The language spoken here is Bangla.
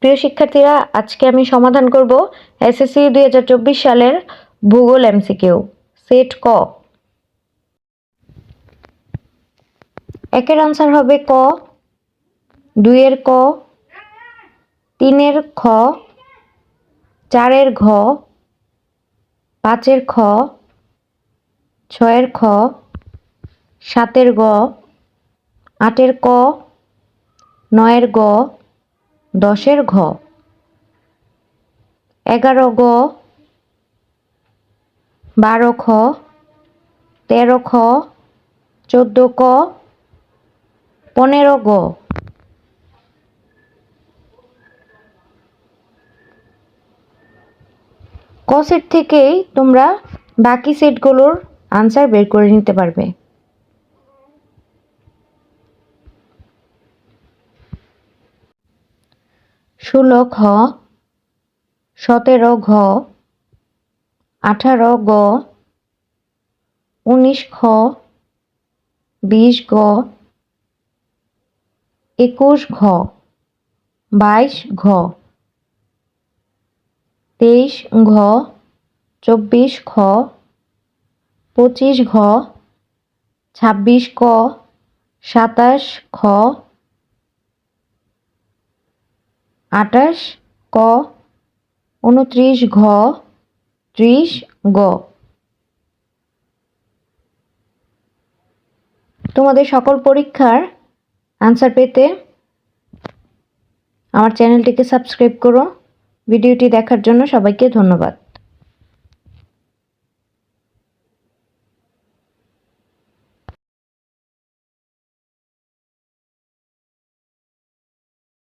প্রিয় শিক্ষার্থীরা, আজকে আমি সমাধান করব এসএসসি 2024 সালের ভূগোল এমসিকিউ সেট ক। একের আনসার হবে ক, দুইয়ের ক, তিনের খ, চারের ঘ, পাঁচের খ, ছয়ের খ, সাতের গ, আটের ক, নয়ের গ, 10-এর ঘ, 11 গ, 12 খ, 13 খ, 14 ক, 15 গ। ক সেট থেকেই তোমরা বাকি সেটগুলোর আনসার বের করে নিতে পারবে। ষোলো খ, 17 ঘ, 18 গ, 19 খ, 20 গ, 21 ঘ, 22 ঘ, 23 ঘ, 24 খ, 25 ঘ, 26 ক, 27 খ, 28 ক, 29 ঘ, 30 গ। তোমাদের সকল পরীক্ষার আনসার পেতে আমার চ্যানেলটিকে সাবস্ক্রাইব করো। ভিডিওটি দেখার জন্য সবাইকে ধন্যবাদ।